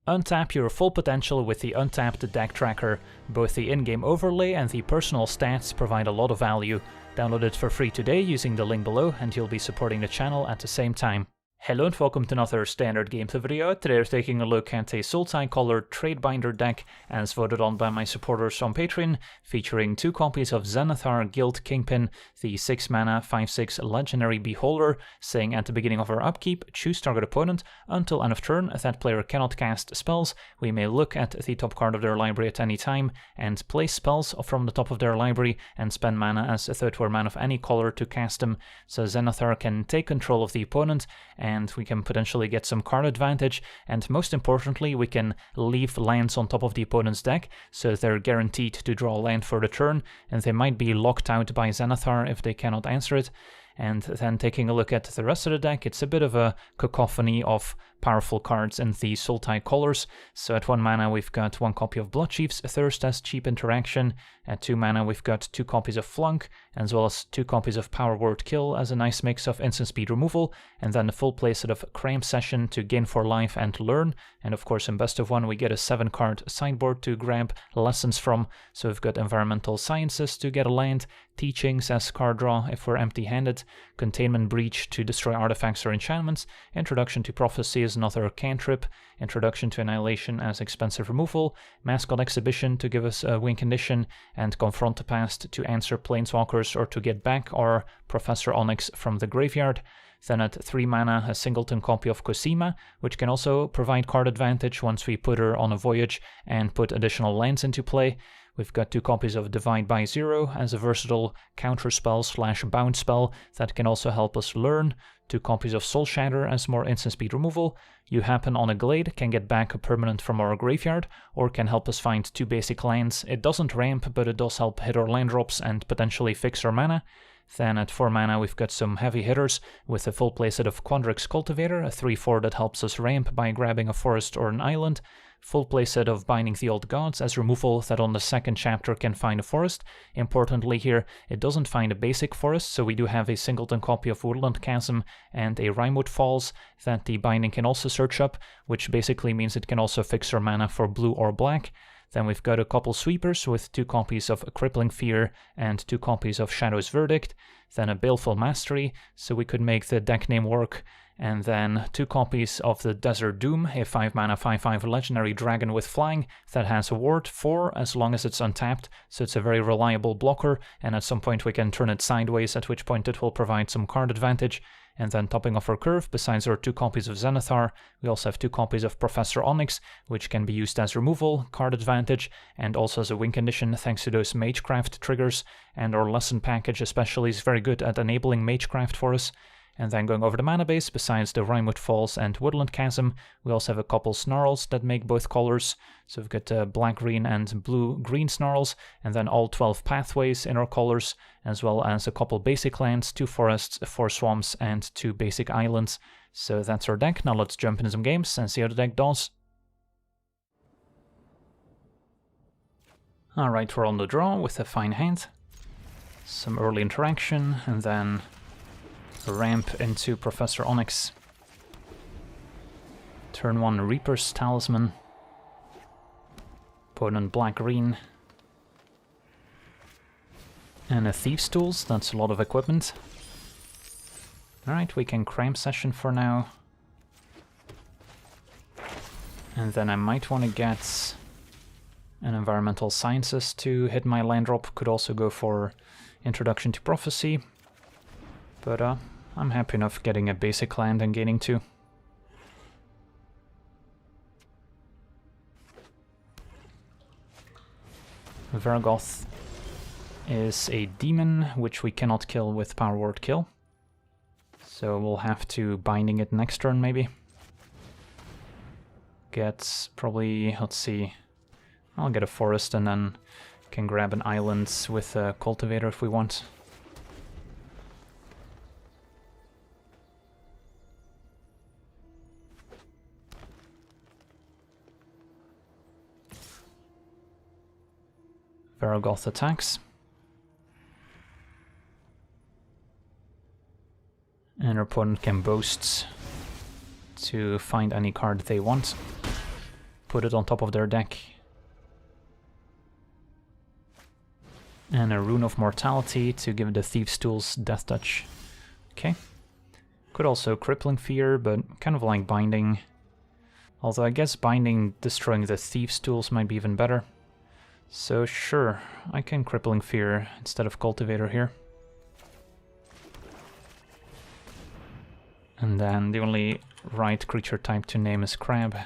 Untap your full potential with the Untapped Deck Tracker. Both the in-game overlay and the personal stats provide a lot of value. Download it for free today using the link below and you'll be supporting the channel at the same time. Hello and welcome to another Standard Games video. Today we're taking a look at a Sultai-colored Trade Binder deck as voted on by my supporters on Patreon, featuring 2 copies of Zenithar Guild Kingpin, the 6 mana 5/6 Legendary Beholder, saying at the beginning of our upkeep, choose target opponent. Until end of turn, that player cannot cast spells. We may look at the top card of their library at any time and place spells from the top of their library and spend mana as a 3/4 mana of any color to cast them. So Zenithar can take control of the opponent and we can potentially get some card advantage, and most importantly we can leave lands on top of the opponent's deck, so they're guaranteed to draw land for the turn, and they might be locked out by Zenithar if they cannot answer it. And then taking a look at the rest of the deck, it's a bit of a cacophony of powerful cards in the Sultai colors. So at 1 mana we've got 1 copy of Bloodchief's Thirst as cheap interaction, at 2 mana we've got 2 copies of Flunk, as well as 2 copies of Power Word Kill as a nice mix of instant speed removal, and then the full playset of Cramp Session to gain 4 life and learn, and of course in best of 1 we get a 7 card sideboard to grab lessons from. So we've got Environmental Sciences to get a land, Teachings as card draw if we're empty-handed, Containment Breach to destroy artifacts or enchantments, Introduction to Prophecy as another cantrip, Introduction to Annihilation as expensive removal, Mascot Exhibition to give us a win condition, and Confront the Past to answer Planeswalkers or to get back our Professor Onyx from the graveyard. Then at 3 mana, a singleton copy of Cosima, which can also provide card advantage once we put her on a voyage and put additional lands into play. We've got 2 copies of Divide by Zero as a versatile counter spell / bounce spell that can also help us learn, 2 copies of Soul Shatter as more instant speed removal. You Happen on a Glade can get back a permanent from our graveyard, or can help us find 2 basic lands. It doesn't ramp, but it does help hit our land drops and potentially fix our mana. Then at 4 mana we've got some heavy hitters with a full playset of Quandrix Cultivator, a 3/4 that helps us ramp by grabbing a forest or an island, full playset of Binding the Old Gods as removal that on the 2nd chapter can find a forest. Importantly here, it doesn't find a basic forest, so we do have a singleton copy of Woodland Chasm and a Rimewood Falls that the Binding can also search up, which basically means it can also fix our mana for blue or black. Then we've got a couple sweepers with 2 copies of Crippling Fear and 2 copies of Shadow's Verdict, then a Baleful Mastery, so we could make the deck name work, and then 2 copies of the Desert Doom, a 5 mana 5/5 legendary dragon with flying that has a ward 4 as long as it's untapped, so it's a very reliable blocker, and at some point we can turn it sideways, at which point it will provide some card advantage. And then topping off our curve, besides our 2 copies of Zenithar, we also have 2 copies of Professor Onyx, which can be used as removal, card advantage, and also as a win condition thanks to those Magecraft triggers, and our lesson package especially is very good at enabling Magecraft for us. And then going over the mana base, besides the Rimewood Falls and Woodland Chasm, we also have a couple Snarls that make both colors. So we've got black-green and blue-green Snarls, and then all 12 pathways in our colors, as well as a couple basic lands, 2 forests, 4 swamps, and 2 basic islands. So that's our deck. Now let's jump into some games and see how the deck does. Alright, we're on the draw with a fine hand. Some early interaction, and then ramp into Professor Onyx. Turn 1 Reaper's Talisman. Opponent black-green. And a Thief's Tools, that's a lot of equipment. Alright, we can Cramp Session for now. And then I might want to get an Environmental Sciences to hit my land drop. Could also go for Introduction to Prophecy. But I'm happy enough getting a basic land and gaining 2. Vergoth is a demon, which we cannot kill with Power Word Kill. So we'll have to Binding it next turn, maybe. Get probably, let's see, I'll get a forest and then can grab an island with a Cultivator if we want. Vergoth attacks. And our opponent can boast to find any card they want. put it on top of their deck. And a Rune of Mortality to give the Thieves' Tools Death Touch. Okay. Could also Crippling Fear, but kind of like Binding. Although I guess Binding destroying the Thieves' Tools might be even better. So sure, I can Crippling Fear instead of Cultivator here. And then the only right creature type to name is Crab.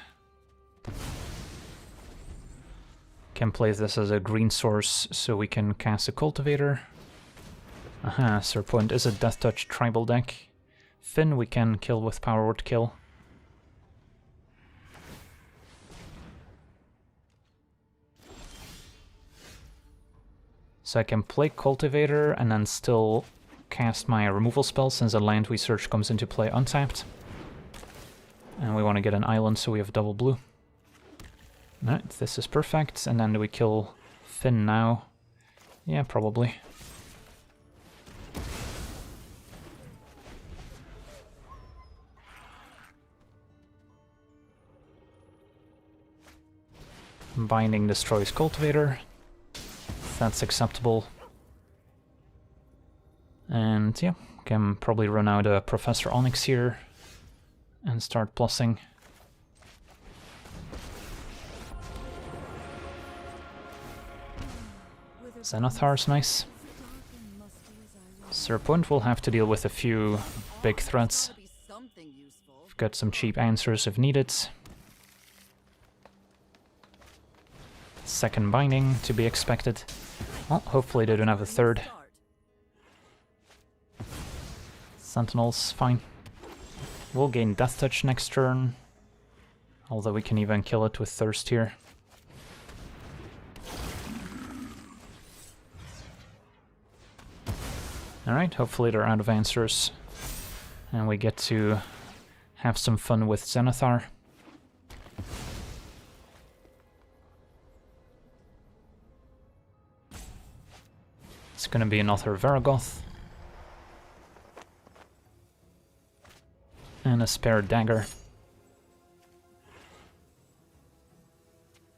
Can play this as a green source so we can cast a Cultivator. Aha, Serpent is a Death Touch tribal deck. Finn we can kill with Power Word Kill. So I can play Cultivator and then still cast my removal spell since the land we search comes into play untapped. And we want to get an island so we have double blue. Alright, this is perfect. And then do we kill Finn now? Yeah, probably. Binding destroys Cultivator. That's acceptable. And yeah, can probably run out a Professor Onyx here and start plussing. Xenothar's nice. Serpent will have to deal with a few big threats. We've got some cheap answers if needed. Second Binding to be expected. Well, hopefully they don't have a third. Sentinel's fine. We'll gain Death Touch next turn. Although we can even kill it with Thirst here. Alright, hopefully they're out of answers. And we get to have some fun with Xenothar. It's gonna be another Varagoth. And a spare dagger.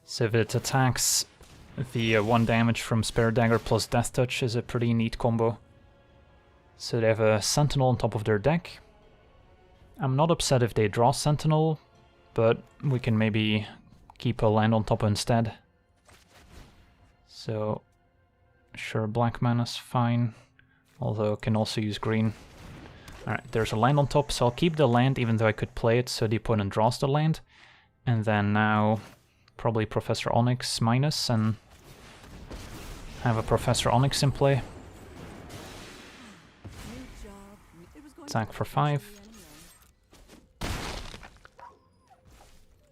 So if it attacks, the 1 damage from spare dagger plus Death Touch is a pretty neat combo. So they have a Sentinel on top of their deck. I'm not upset if they draw Sentinel, but we can maybe keep a land on top instead. So sure, black mana's fine, although can also use green. Alright, there's a land on top, so I'll keep the land even though I could play it so the opponent draws the land. And then now probably Professor Onyx minus and have a Professor Onyx in play. Attack for 5.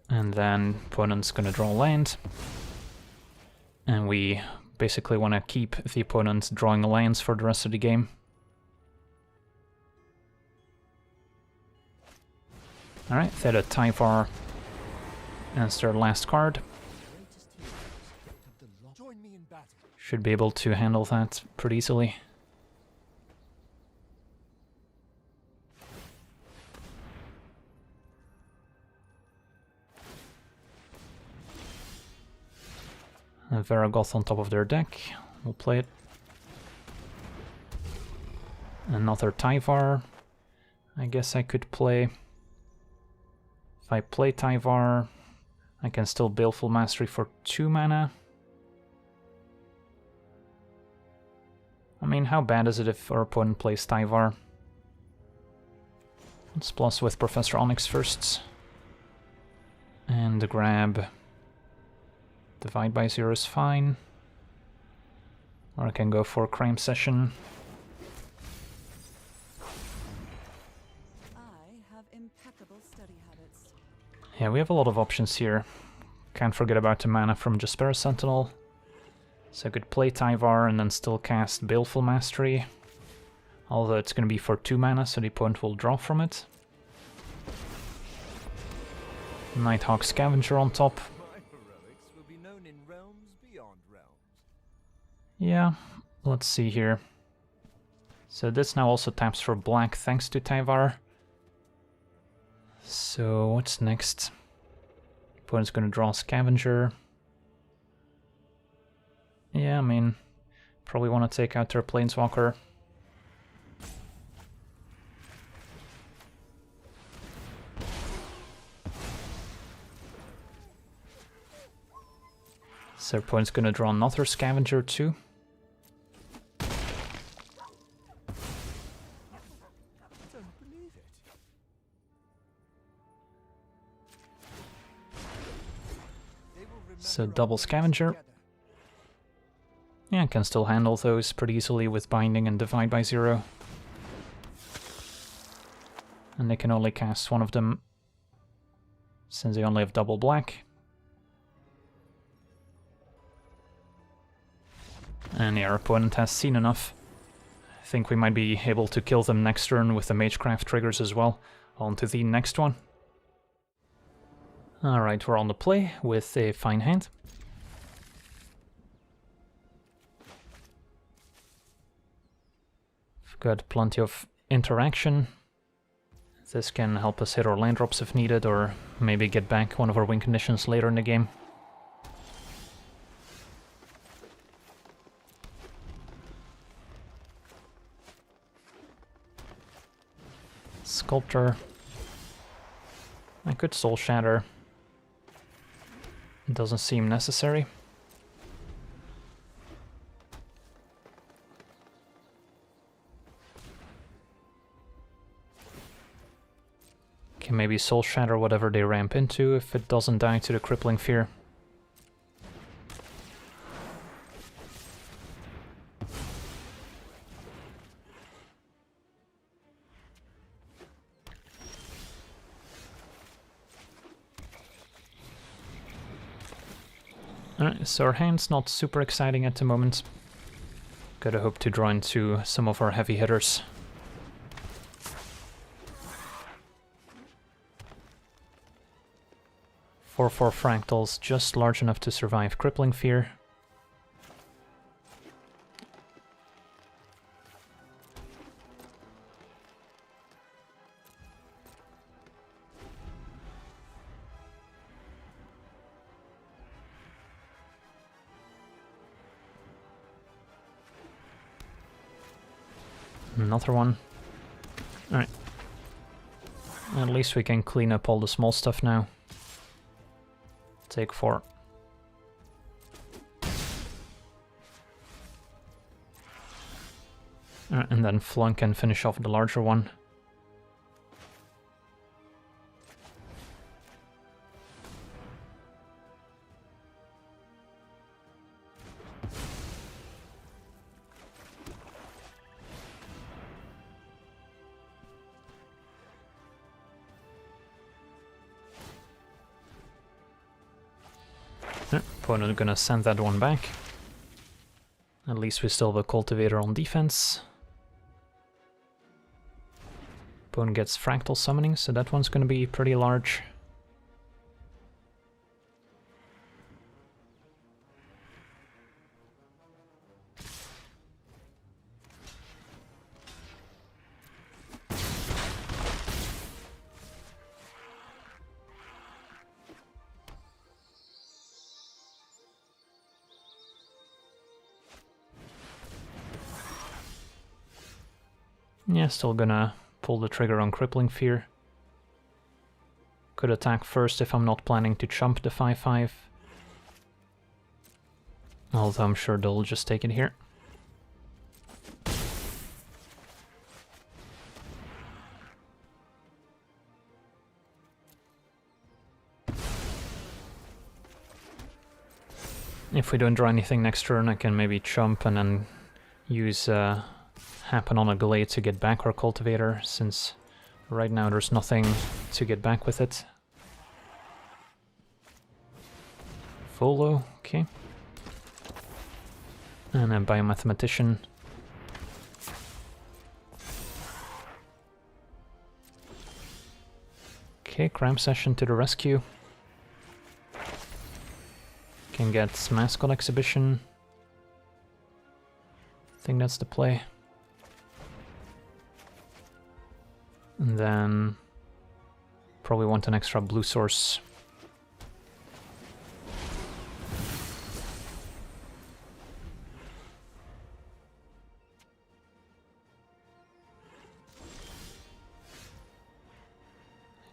And then opponent's gonna draw land. And we basically want to keep the opponent drawing lands for the rest of the game. Alright, they had a Tyvar as their last card. Should be able to handle that pretty easily. A Varagoth on top of their deck. We'll play it. Another Tyvar. I guess I could play. If I play Tyvar, I can still Baleful Mastery for 2 mana. I mean, how bad is it if our opponent plays Tyvar? Let's plus with Professor Onyx first. And grab... Divide by 0 is fine. Or I can go for Crime Session. Yeah, we have a lot of options here. Can't forget about the mana from Jaspera Sentinel. So I could play Tyvar and then still cast Baleful Mastery. Although it's going to be for 2 mana, so the opponent will draw from it. Nighthawk Scavenger on top. Yeah, let's see here. So this now also taps for black thanks to Tyvar. So what's next? Opponent's gonna draw Scavenger. Yeah, I mean, probably want to take out their Planeswalker. So opponent's gonna draw another Scavenger too. So double Scavenger. Yeah, can still handle those pretty easily with Binding and Divide by Zero. And they can only cast one of them since they only have double black. And yeah, our opponent has seen enough. I think we might be able to kill them next turn with the Magecraft triggers as well. On to the next one. Alright, we're on the play with a fine hand. We've got plenty of interaction. This can help us hit our land drops if needed, or maybe get back one of our win conditions later in the game. Sculptor. I could Soul Shatter. It doesn't seem necessary. Can maybe Soul Shatter whatever they ramp into if it doesn't die to the Crippling Fear. Alright, so our hand's not super exciting at the moment. Gotta hope to draw into some of our heavy hitters. Four fractals, just large enough to survive Crippling Fear. Another one. Alright. At least we can clean up all the small stuff now. Take 4. And then flunk and finish off the larger one. Opponent gonna send that one back. At least we still have a Cultivator on defense. Opponent gets Fractal Summoning, so that one's gonna be pretty large. Yeah, still gonna pull the trigger on Crippling Fear. Could attack first if I'm not planning to chump the 5/5. Although I'm sure they'll just take it here. If we don't draw anything next turn, I can maybe chump and then use Happen on a Glade to get back our Cultivator, since right now there's nothing to get back with it. Volo, okay. And then Biomathematician. Okay, Cram Session to the rescue. Can get Mascot Exhibition. I think that's the play. And then probably want an extra blue source.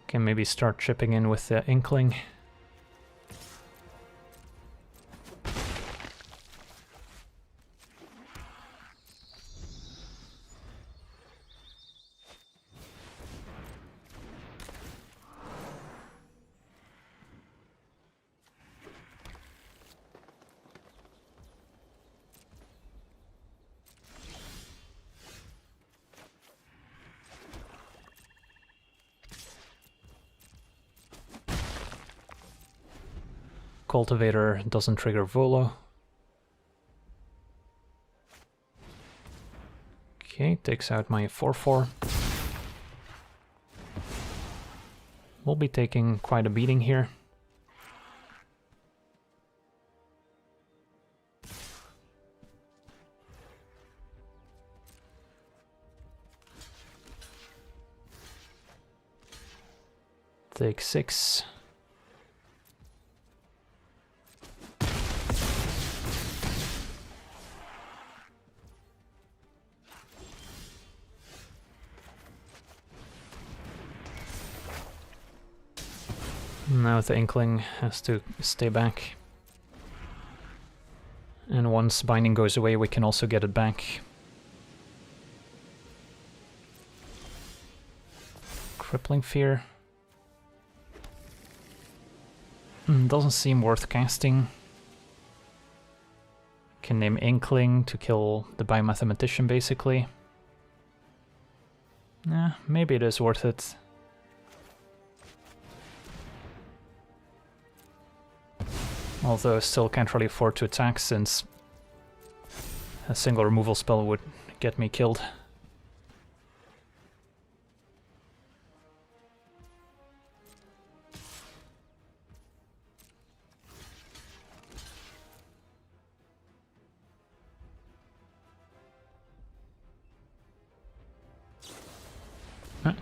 Can maybe start chipping in with the Inkling. Cultivator doesn't trigger Volo. Okay, takes out my 4/4. We'll be taking quite a beating here. Take 6. Now the Inkling has to stay back. And once binding goes away, we can also get it back. Crippling Fear. Doesn't seem worth casting. Can name Inkling to kill the Biomathematician, basically. Maybe it is worth it. Although I still can't really afford to attack, since a single removal spell would get me killed.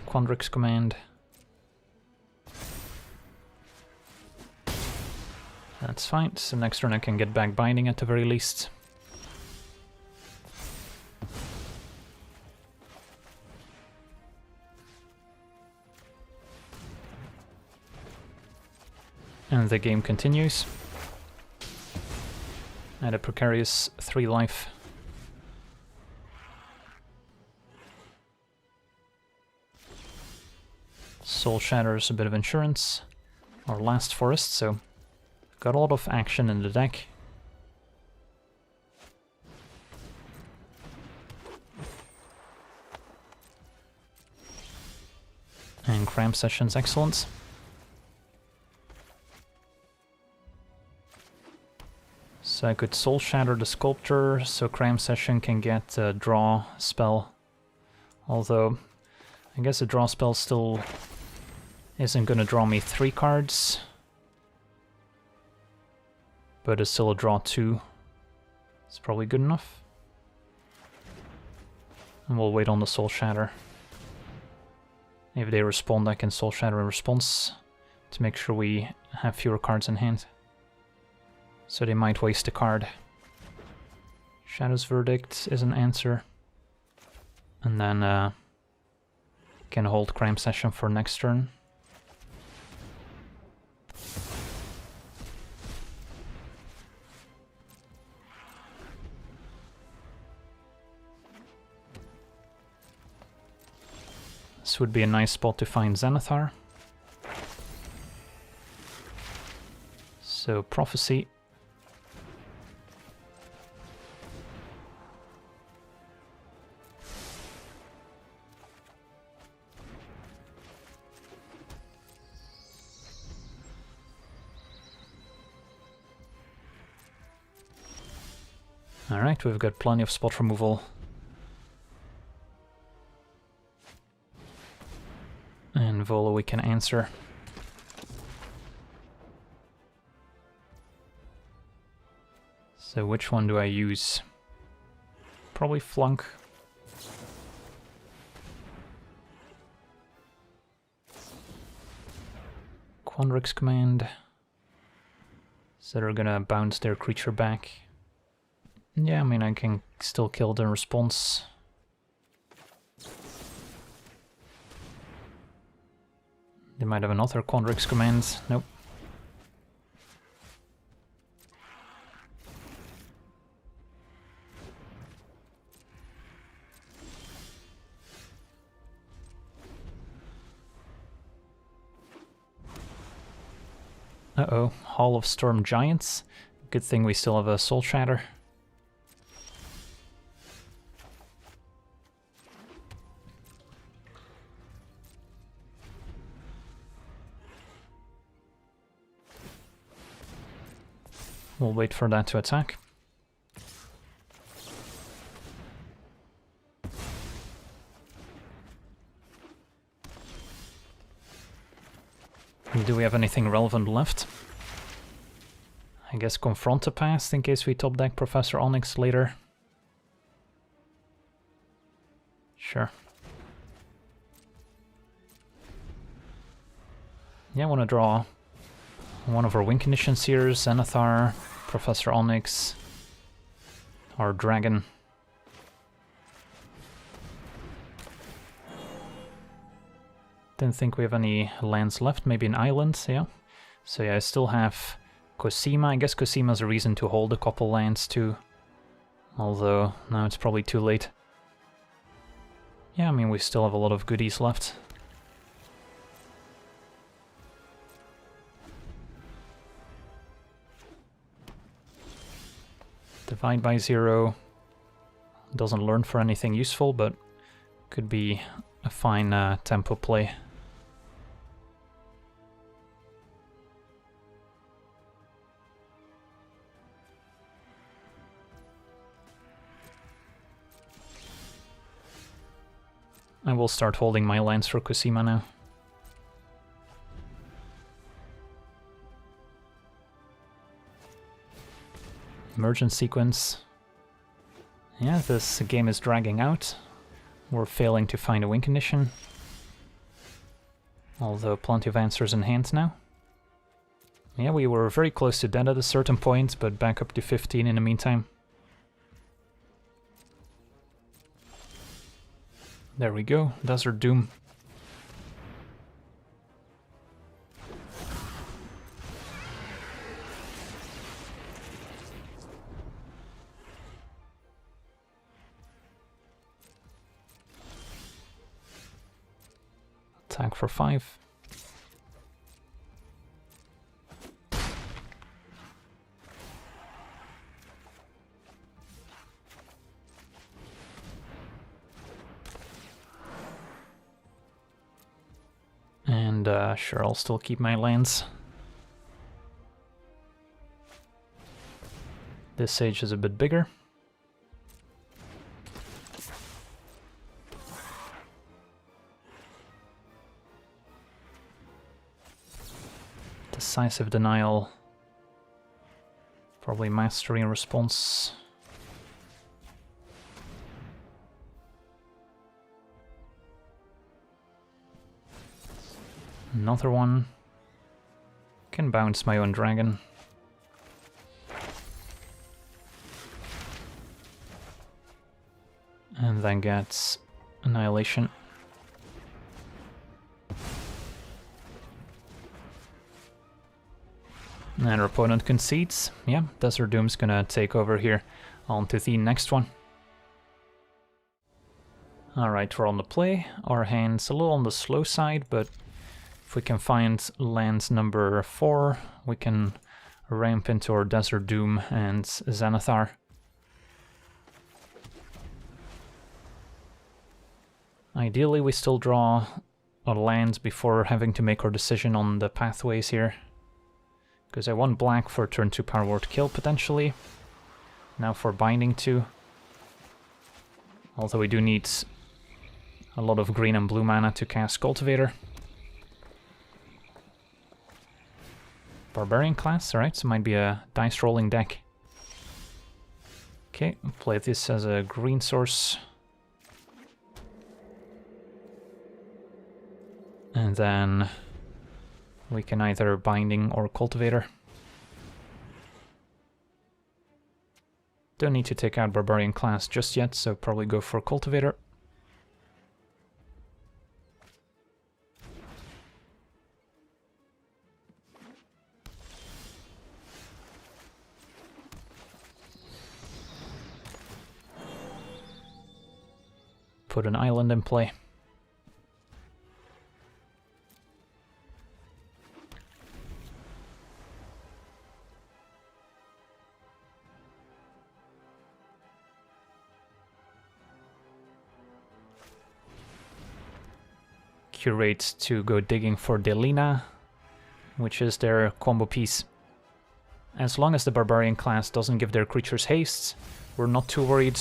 Quandrix Command. That's fine, so next turn I can get back binding at the very least. And the game continues. At a precarious 3 life. Soul Shatter's a bit of insurance. Or Last Forest, so got a lot of action in the deck. And Cram Session's excellent. So I could Soul Shatter the Sculptor, so Cram Session can get a draw spell. Although, I guess a draw spell still isn't gonna draw me 3 cards. But it's still a draw 2. It's probably good enough. And we'll wait on the Soul Shatter. If they respond, I can Soul Shatter in response to make sure we have fewer cards in hand. So they might waste a card. Shadow's Verdict is an answer. And then can hold Cram Session for next turn. This would be a nice spot to find Xanathar. So Prophecy. Alright, we've got plenty of spot removal. And Volo we can answer. So which one do I use? Probably Flunk. Quandrix Command. So they're gonna bounce their creature back. Yeah, I mean I can still kill the response. They might have another Quandrix command. Nope. Uh-oh, Hall of Storm Giants. Good thing we still have a Soul Shatter. We'll wait for that to attack. Do we have anything relevant left? I guess Confront the Past in case we top deck Professor Onyx later. Sure. Yeah, I want to draw one of our win conditions here, Zenithar, Professor Onyx, or Dragon. Didn't think we have any lands left, maybe an island, yeah. So yeah, I still have Cosima. I guess Cosima's a reason to hold a couple lands too. Although, now it's probably too late. Yeah, I mean, we still have a lot of goodies left. Divide by 0. Doesn't learn for anything useful, but could be a fine tempo play. I will start holding my lands for Cosima now. Emergent sequence. Yeah, this game is dragging out. We're failing to find a win condition. Although plenty of answers in hand now. Yeah, we were very close to dead at a certain point, but back up to 15 in the meantime. There we go, Desert Doom. Attack for 5. And sure, I'll still keep my lands. This sage is a bit bigger. Decisive Denial. Probably Mastery in response. Another one. Can bounce my own dragon. And then gets Annihilation. And our opponent concedes. Yeah, Desert Doom's gonna take over here. On to the next one. Alright, we're on the play. Our hand's a little on the slow side, but if we can find land number 4, we can ramp into our Desert Doom and Zenithar. Ideally, we still draw a land before having to make our decision on the pathways here. Because I want black for turn 2 Power Word kill, potentially. Now for binding 2. Although we do need a lot of green and blue mana to cast Cultivator. Barbarian class, alright, so might be a dice rolling deck. Okay, play this as a green source. And then we can either Binding or Cultivator. Don't need to take out Barbarian class just yet, so probably go for Cultivator. put an island in play. Curate to go digging for Delina, which is their combo piece. As long as the barbarian class doesn't give their creatures haste, we're not too worried.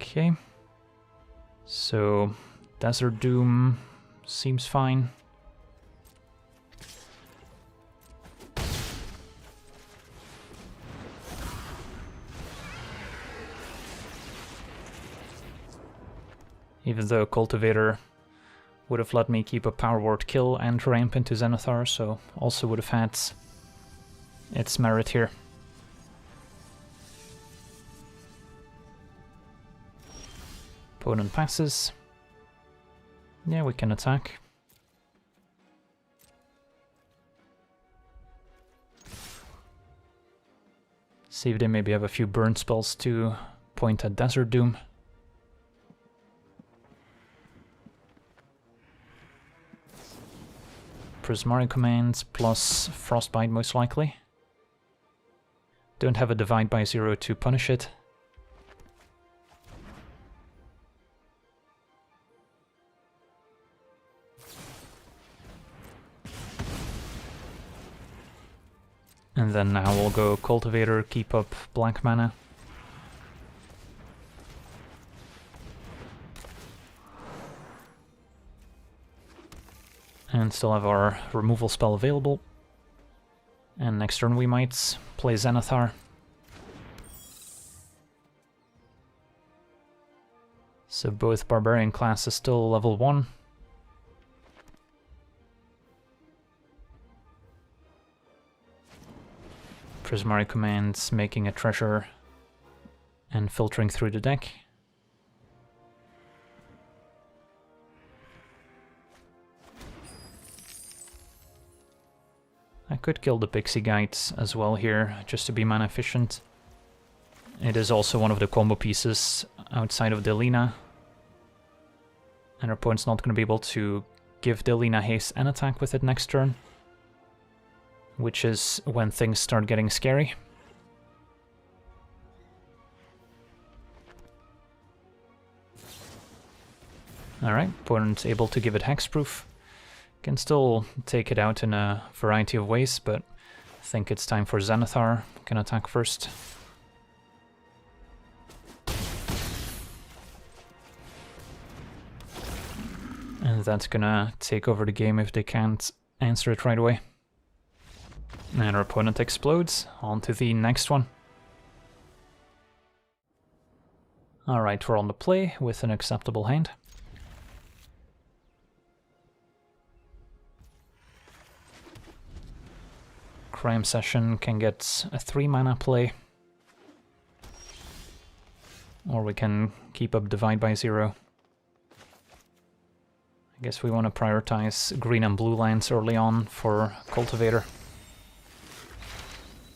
Okay, so Desert Doom seems fine. Even though Cultivator would have let me keep a Power Word kill and ramp into Zenithar, so also would have had its merit here. Opponent passes. Yeah, we can attack. See if they maybe have a few burn spells to point at Desert Doom. Prismari commands plus Frostbite most likely. Don't have a Divide by 0 to punish it. And then now we'll go Cultivator, keep up black mana. And still have our removal spell available. And next turn we might play Zenithar. So both Barbarian classes still level 1. Prismari commands making a treasure and filtering through the deck. I could kill the Pixie Guides as well here, just to be mana efficient. It is also one of the combo pieces outside of Delina. And our opponent's not going to be able to give Delina haste and attack with it next turn. Which is when things start getting scary. Alright, opponent's able to give it hexproof. Can still take it out in a variety of ways, but I think it's time for Zenithar. Can attack first. And that's gonna take over the game if they can't answer it right away. And our opponent explodes. On to the next one. Alright, we're on the play with an acceptable hand. Crime Session can get a 3 mana play. Or we can keep up Divide by 0. I guess we want to prioritize green and blue lands early on for Cultivator.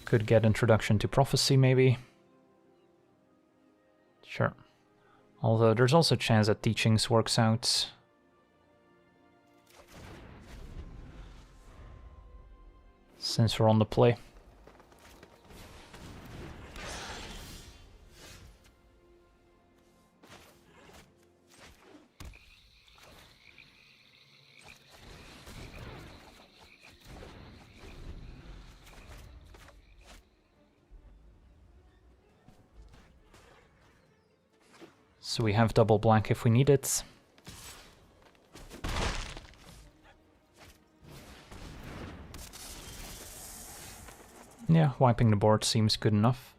Could get Introduction to Prophecy maybe. Sure. Although there's also a chance that Teachings works out. Since we're on the play. So we have double black if we need it. Yeah, wiping the board seems good enough.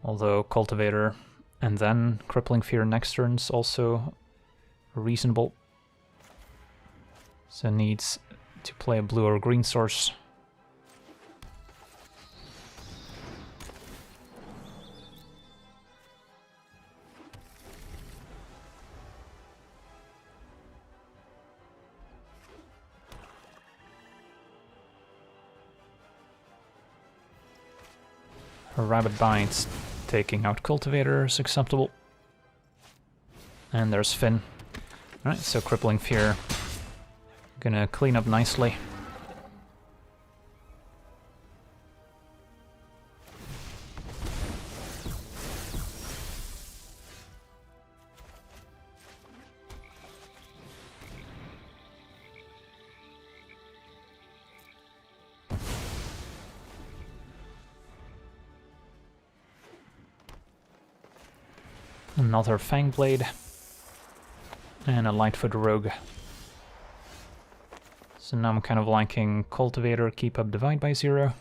Although Cultivator and then Crippling Fear next turn's also reasonable. So needs to play a blue or green source. Rabid Bites taking out Cultivator is acceptable. And there's Finn. Alright, so Crippling Fear. Gonna clean up nicely. Another Fangblade. And a Lightfoot Rogue. So now I'm kind of liking Cultivator, keep up Divide by 0.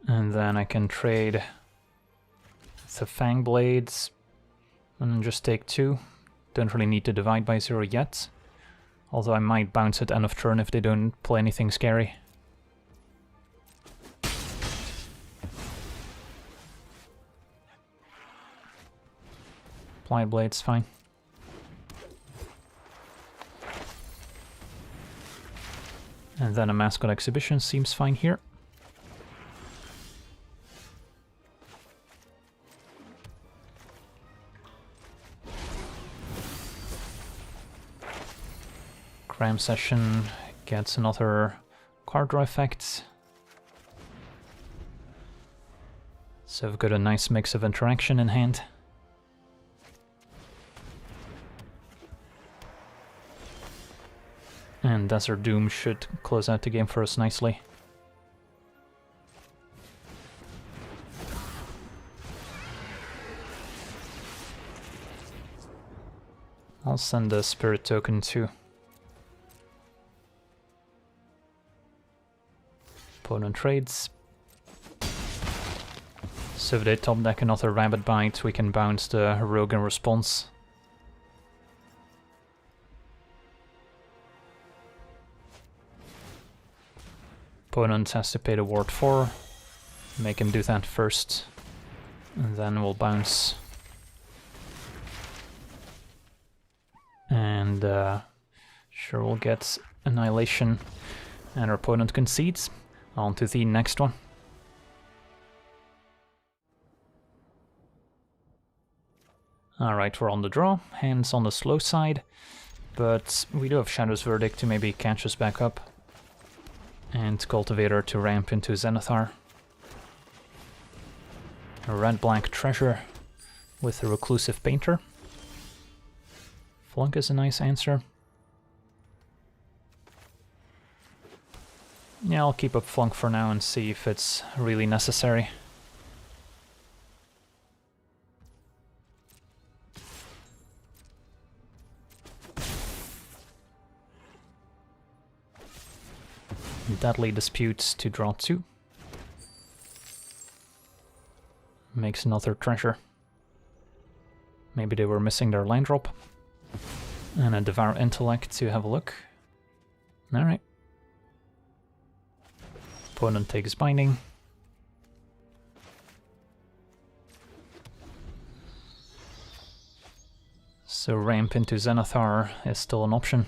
And then I can trade the Fang Blades and then just take 2. Don't really need to divide by 0 yet. Although I might bounce at end of turn if they don't play anything scary. Plied Blade's fine. And then a Mascot Exhibition seems fine here. Cram Session gets another card draw effect. So we've got a nice mix of interaction in hand. And Desert Doom should close out the game for us nicely. I'll send a Spirit Token too. Opponent trades. So if they top deck another Rabid Bite, we can bounce the Rogue in response. Opponent has to pay the Ward 4. Make him do that first. And then we'll bounce. And sure, we'll get Annihilation. And our opponent concedes. On to the next one. Alright, we're on the draw. Hands on the slow side. But we do have Shadow's Verdict to maybe catch us back up. And Cultivator to ramp into Zenithar. A red-black Treasure with a Reclusive Painter. Flunk is a nice answer. Yeah, I'll keep up Flunk for now and see if it's really necessary. Deadly Disputes to draw 2. Makes another Treasure. Maybe they were missing their land drop. And a Devour Intellect to have a look. Alright. Opponent takes Binding. So ramp into Zenithar is still an option.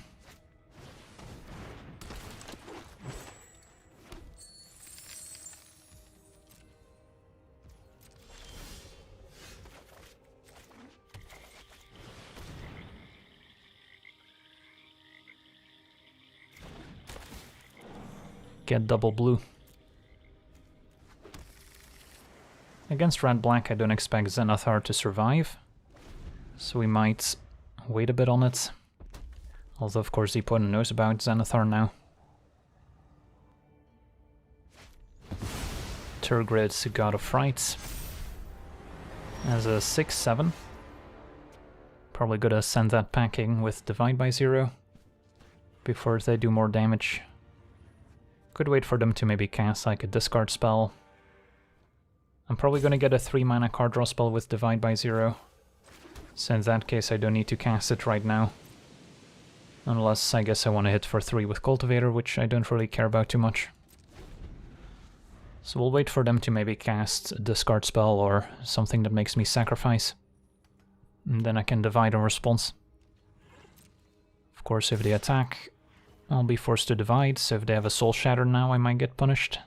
Get double blue. Against red-black I don't expect Zenithar to survive, so we might wait a bit on it. Although of course the opponent knows about Zenithar now. Turgrid's God of Fright as a 6/7. Probably gonna send that packing with Divide by 0 before they do more damage. Could wait for them to maybe cast like a discard spell. I'm probably gonna get a 3-mana card draw spell with Divide by 0. So in that case I don't need to cast it right now. Unless I guess I want to hit for 3 with Cultivator, which I don't really care about too much. So we'll wait for them to maybe cast a discard spell or something that makes me sacrifice. And then I can divide in response. Of course, if they attack, I'll be forced to divide, so if they have a Soul Shatter now, I might get punished.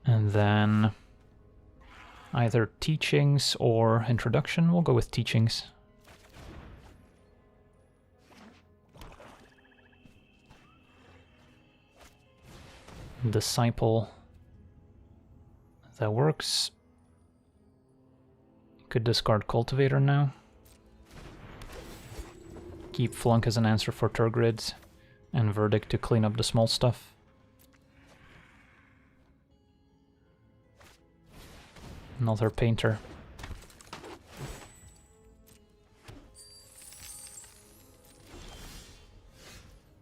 And then either Teachings or Introduction. We'll go with Teachings. Disciple. That works. Could discard Cultivator now. Keep Flunk as an answer for Turgid, and Verdict to clean up the small stuff. Another Painter.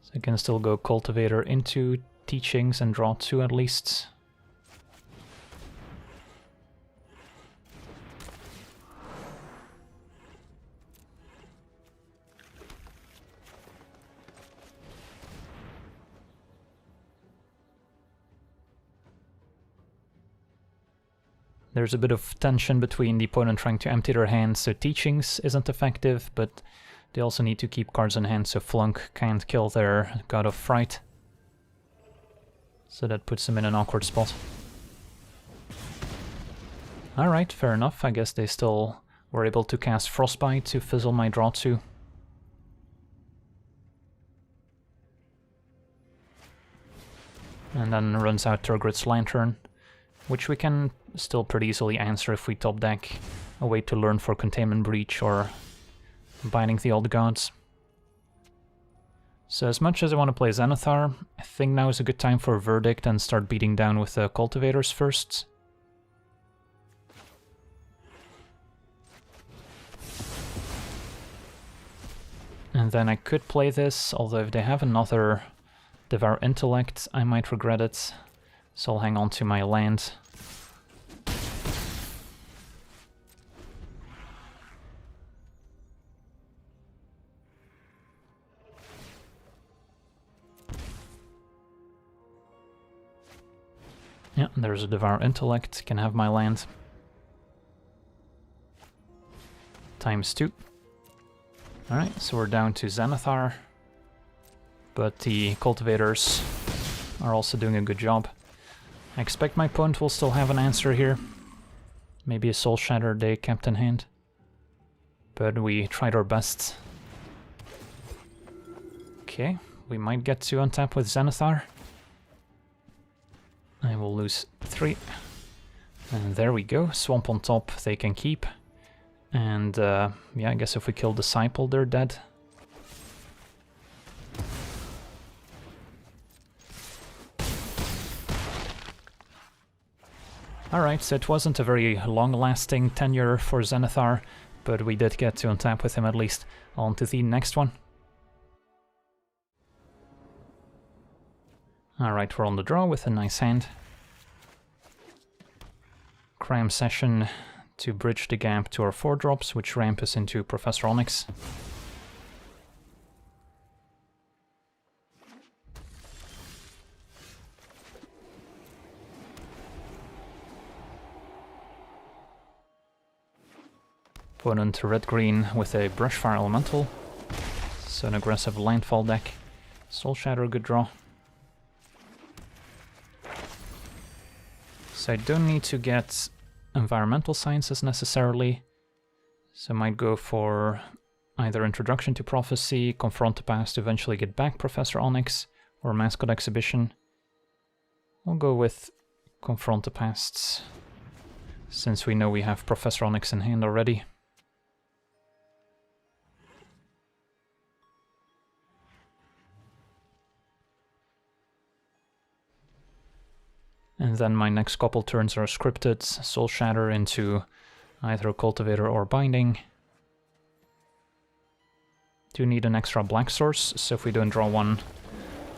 So I can still go Cultivator into Teachings and draw 2 at least. There's a bit of tension between the opponent trying to empty their hand, so Teachings isn't effective, but they also need to keep cards in hand, so Flunk can't kill their God of Fright. So that puts them in an awkward spot. Alright, fair enough. I guess they still were able to cast Frostbite to fizzle my draw 2. And then runs out Turgid's Lantern, which we can still pretty easily answer if we top deck a way to learn for Containment Breach or Binding the Old Gods. So as much as I want to play Zenithar, I think now is a good time for Verdict and start beating down with the Cultivators first. And then I could play this, although if they have another Devour Intellect, I might regret it. So I'll hang on to my land. Yeah, there's a Devour Intellect, can have my land. ×2. Alright, so we're down to Zenithar. But the Cultivators are also doing a good job. I expect my opponent will still have an answer here. Maybe a Soul Shatter they kept in hand. But we tried our best. Okay, we might get to untap with Zenithar. I will lose 3. And there we go, Swamp on top they can keep. And yeah, I guess if we kill Disciple they're dead. Alright, so it wasn't a very long-lasting tenure for Zenithar, but we did get to untap with him at least. On to the next one. Alright, we're on the draw with a nice hand. Crime Session to bridge the gap to our 4-drops, which ramp us into Professor Onyx. Opponent red-green with a Brushfire Elemental, so an aggressive landfall deck. Soul Shatter, good draw. So I don't need to get Environmental Sciences necessarily, so I might go for either Introduction to Prophecy, Confront the Past to eventually get back Professor Onyx, or Mascot Exhibition. I'll go with Confront the Past, since we know we have Professor Onyx in hand already. And then my next couple turns are scripted, Soul Shatter into either Cultivator or Binding. Do need an extra black source, so if we don't draw one,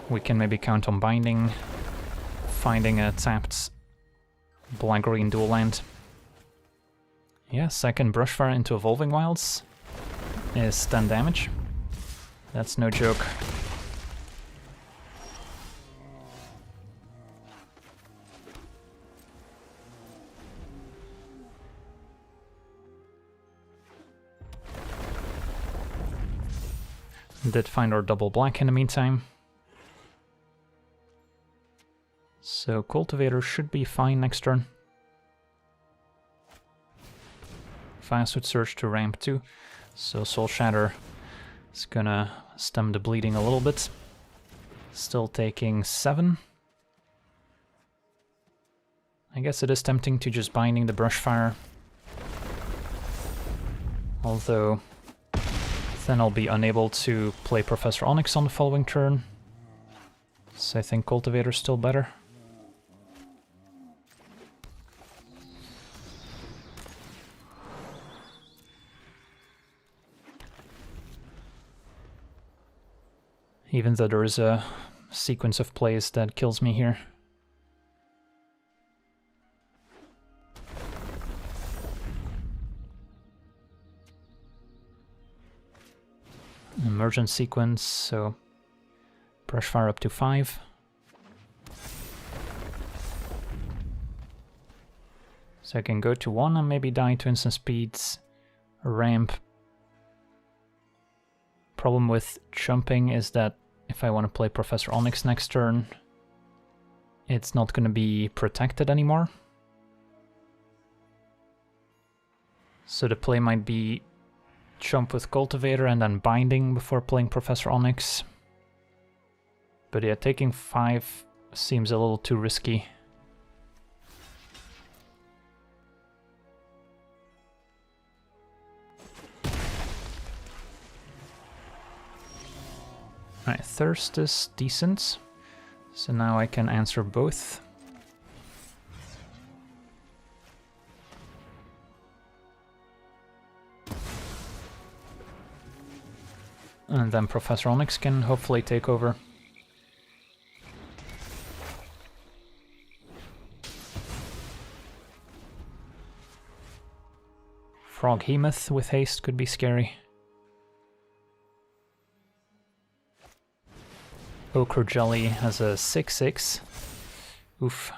we can maybe count on Binding, finding a tapped black-green dual land. Yeah, second Brushfire into Evolving Wilds. is 10 damage. That's no joke. Did find our double black in the meantime. So Cultivator should be fine next turn. Fastwood Surge to ramp 2. So Soul Shatter is gonna stem the bleeding a little bit. Still taking 7. I guess it is tempting to just binding the Brushfire. Although then I'll be unable to play Professor Onyx on the following turn. So I think Cultivator's still better. Even though there is a sequence of plays that kills me here. Emergent sequence, so Brushfire up to 5. So I can go to 1 and maybe die to instant speeds, ramp. Problem with jumping is that if I want to play Professor Onyx next turn, it's not going to be protected anymore. So the play might be jump with Cultivator and then binding before playing Professor Onyx. But yeah, taking 5 seems a little too risky. Alright, Thirst is decent. So now I can answer both. And then Professor Onyx can hopefully take over. Froghemoth with haste could be scary. Ochre Jelly has a 6/6. Oof.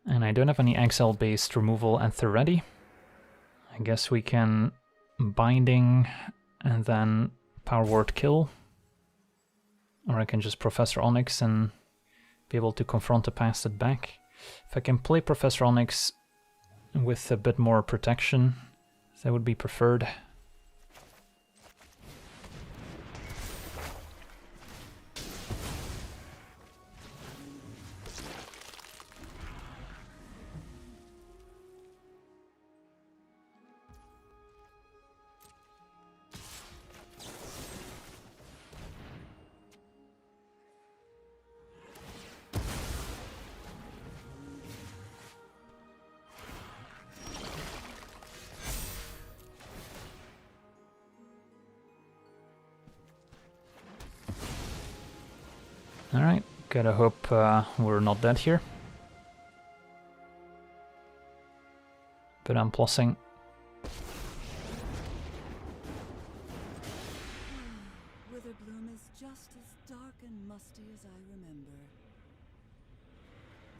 And I don't have any exile-based removal at the ready. I guess we can binding and then Power Word kill. Or I can just Professor Onyx and be able to confront the past it back. If I can play Professor Onyx with a bit more protection, that would be preferred. Alright, gotta hope we're not dead here. But I'm plussing. Witherbloom is just as dark and musty as I remember.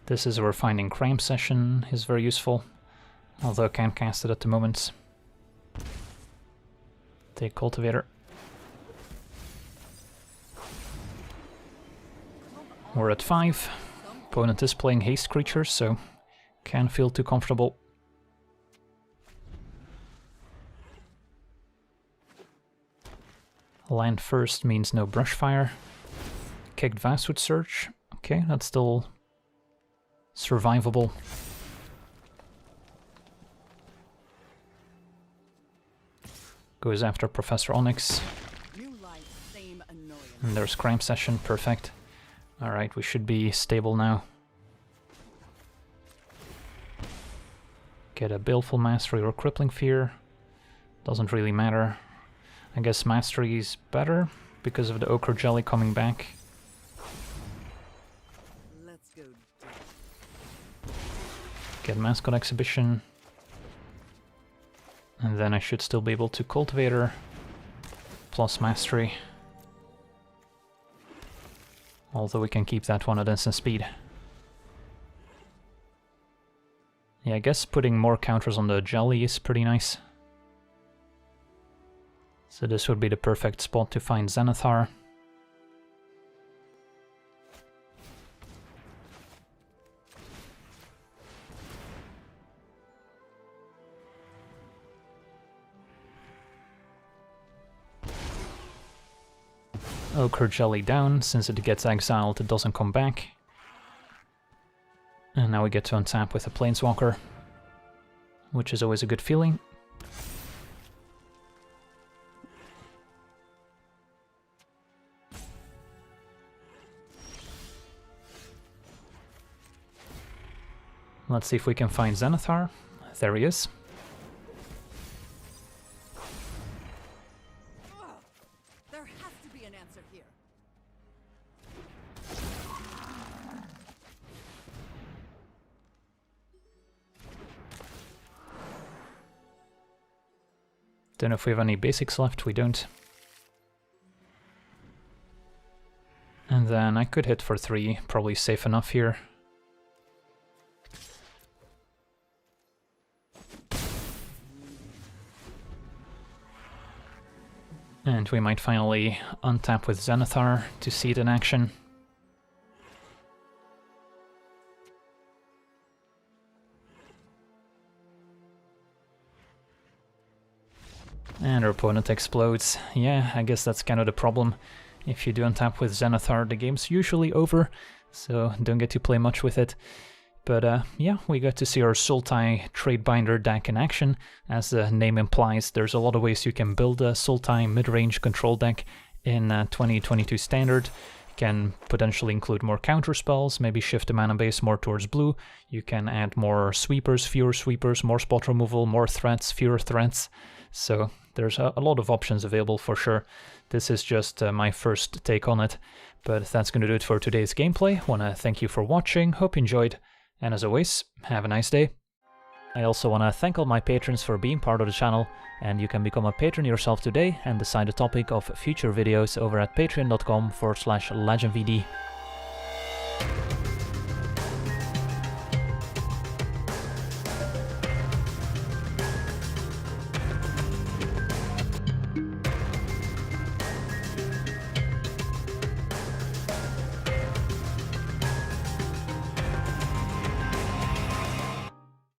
This is where finding Crime Session is very useful, although I can't cast it at the moment. Take Cultivator. We're at 5. Opponent is playing haste creatures, so can't feel too comfortable. Land first means no Brushfire. Kicked Vastwood Surge. Okay, that's still survivable. Goes after Professor Onyx. And there's Crime Session, perfect. Alright, we should be stable now. Get a Baleful Mastery or Crippling Fear. Doesn't really matter. I guess Mastery is better because of the Ochre Jelly coming back. Let's go. Get Mascot Exhibition. And then I should still be able to Cultivator plus Mastery. Although we can keep that one at instant speed. Yeah, I guess putting more counters on the Jelly is pretty nice. So this would be the perfect spot to find Zenithar. Ochre Jelly down, since it gets exiled it doesn't come back. And now we get to untap with a Planeswalker, which is always a good feeling. Let's see if we can find Zenithar. There he is. There has to be an answer here. Don't know if we have any basics left, we don't. And then I could hit for 3, probably safe enough here. And we might finally untap with Zenithar to see it in action. And our opponent explodes. Yeah, I guess that's kind of the problem. If you do untap with Zenithar, the game's usually over, so don't get to play much with it. But yeah, we got to see our Sultai Tradebinder deck in action. As the name implies, there's a lot of ways you can build a Sultai mid-range control deck in 2022 Standard. You can potentially include more counter spells, maybe shift the mana base more towards blue. You can add more sweepers, fewer sweepers, more spot removal, more threats, fewer threats. So there's a lot of options available for sure. This is just my first take on it. But that's going to do it for today's gameplay. Want to thank you for watching, hope you enjoyed. And as always, have a nice day. I also want to thank all my patrons for being part of the channel, and you can become a patron yourself today and decide the topic of future videos over at patreon.com/legendvd.